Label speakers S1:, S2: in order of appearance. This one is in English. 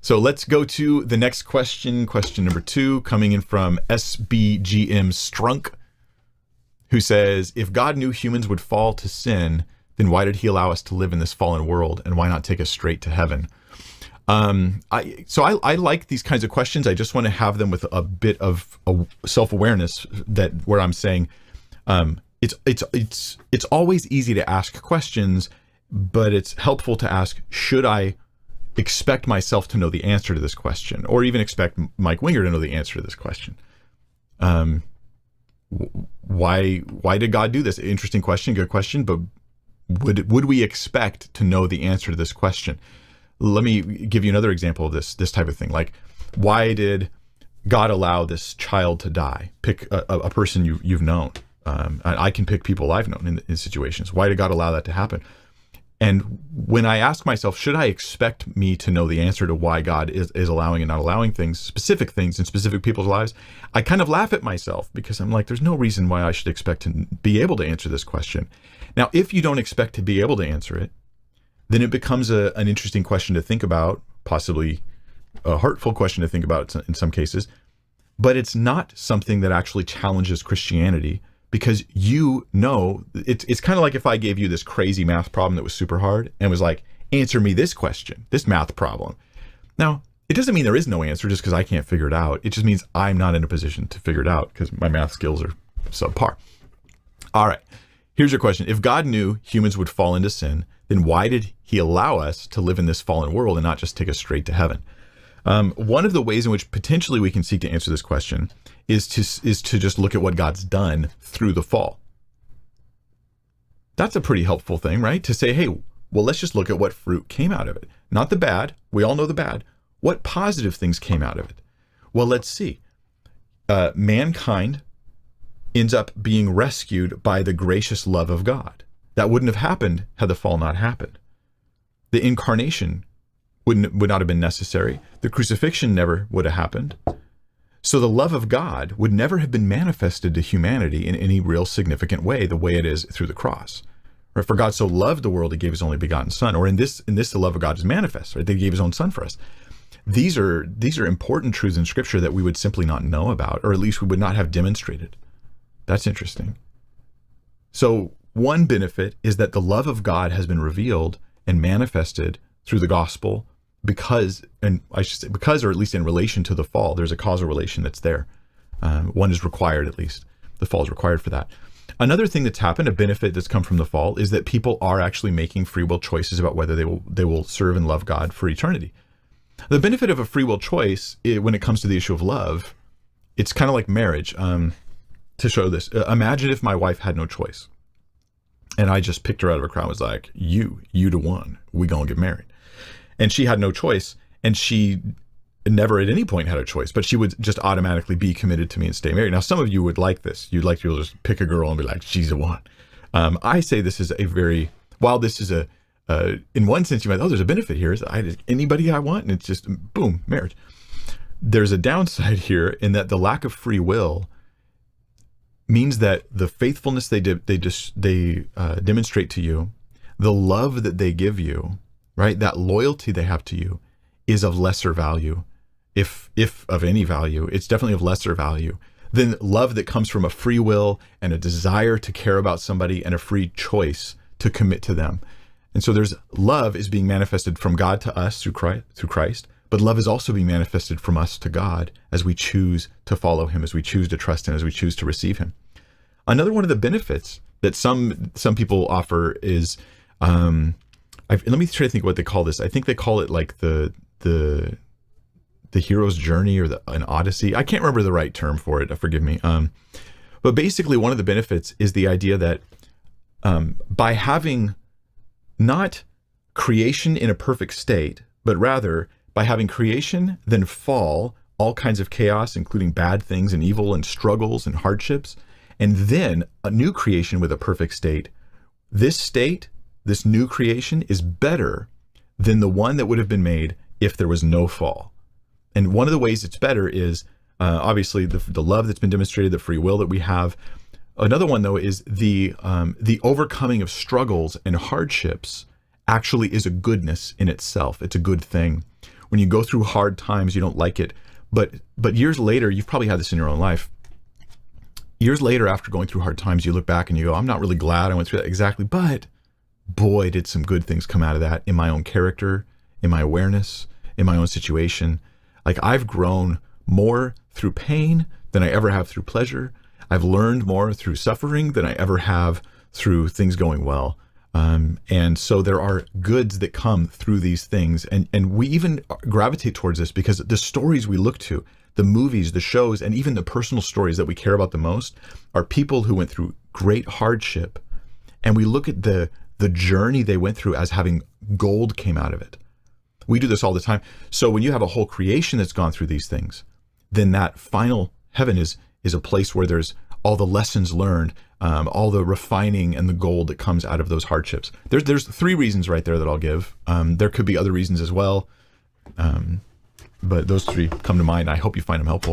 S1: So let's go to the next question. Question number 2, coming in from SBGM Strunk, who says, if God knew humans would fall to sin, then why did he allow us to live in this fallen world? And why not take us straight to heaven? I like these kinds of questions. I just want to have them with a bit of self-awareness where I'm saying, it's always easy to ask questions, but it's helpful to ask, should I expect myself to know the answer to this question, or even expect Mike Winger to know the answer to this question? Why did God do this? Interesting question, good question, but would we expect to know the answer to this question? Let me give you another example of this type of thing. Like, why did God allow this child to die? Pick a person you've known. I can pick people I've known in situations. Why did God allow that to happen? And when I ask myself, should I expect me to know the answer to why God is allowing and not allowing things, specific things in specific people's lives, I kind of laugh at myself, because I'm like, there's no reason why I should expect to be able to answer this question. Now, if you don't expect to be able to answer it, then it becomes an interesting question to think about, possibly a hurtful question to think about in some cases, but it's not something that actually challenges Christianity, because it's kind of like if I gave you this crazy math problem that was super hard and was like, answer me this question, this math problem. Now, it doesn't mean there is no answer just because I can't figure it out. It just means I'm not in a position to figure it out because my math skills are subpar. All right, here's your question. If God knew humans would fall into sin, then why did he allow us to live in this fallen world and not just take us straight to heaven? One of the ways in which potentially we can seek to answer this question is to just look at what God's done through the fall. That's a pretty helpful thing, right? To say, hey, well, let's just look at what fruit came out of it. Not the bad. We all know the bad. What positive things came out of it? Well, let's see. Mankind ends up being rescued by the gracious love of God. That wouldn't have happened had the fall not happened. The incarnation would not have been necessary. The crucifixion never would have happened. So the love of God would never have been manifested to humanity in any real significant way, the way it is through the cross. Right? For God so loved the world, he gave his only begotten son. Or in this, the love of God is manifest, right? They gave his own son for us. These are important truths in Scripture that we would simply not know about, or at least we would not have demonstrated. That's interesting. So one benefit is that the love of God has been revealed and manifested through the gospel because, or at least in relation to the fall, there's a causal relation that's there. One is required, at least. The fall is required for that. Another thing that's happened, a benefit that's come from the fall, is that people are actually making free will choices about whether they will serve and love God for eternity. The benefit of a free will choice, when it comes to the issue of love, it's kind of like marriage. To show this, imagine if my wife had no choice, and I just picked her out of a crowd and was like, you the one, we gonna get married. And she had no choice, and she never at any point had a choice, but she would just automatically be committed to me and stay married. Now, some of you would like this. You'd like to be able to just pick a girl and be like, she's the one. I say this is while this is in one sense, you might, there's a benefit here. Anybody I want, and it's just, boom, marriage. There's a downside here in that the lack of free will means that the faithfulness they demonstrate to you, the love that they give you, right, that loyalty they have to you, is of lesser value. If of any value, it's definitely of lesser value than love that comes from a free will and a desire to care about somebody and a free choice to commit to them. And so there's love is being manifested from God to us through Christ, but love is also being manifested from us to God as we choose to follow him, as we choose to trust him, as we choose to receive him. Another one of the benefits that some people offer is, let me try to think what they call this. I think they call it like the hero's journey or an odyssey. I can't remember the right term for it. Forgive me. But basically, one of the benefits is the idea that by having not creation in a perfect state, but rather by having creation, then fall, all kinds of chaos, including bad things and evil and struggles and hardships, and then a new creation with a perfect state. This new creation is better than the one that would have been made if there was no fall. And one of the ways it's better is obviously the love that's been demonstrated, the free will that we have. Another one, though, is the overcoming of struggles and hardships actually is a goodness in itself. It's a good thing. when you go through hard times, you don't like it. But years later, you've probably had this in your own life. Years later, after going through hard times, you look back and you go, I'm not really glad I went through that. Exactly. But boy, did some good things come out of that in my own character, in my awareness, in my own situation. Like, I've grown more through pain than I ever have through pleasure. I've learned more through suffering than I ever have through things going well. And so there are goods that come through these things. And we even gravitate towards this because the stories we look to, the movies, the shows, and even the personal stories that we care about the most are people who went through great hardship. And we look at the journey they went through as having gold came out of it. We do this all the time. So when you have a whole creation that's gone through these things, then that final heaven is a place where there's all the lessons learned, all the refining and the gold that comes out of those hardships. There's 3 reasons right there that I'll give. There could be other reasons as well, but those 3 come to mind. I hope you find them helpful.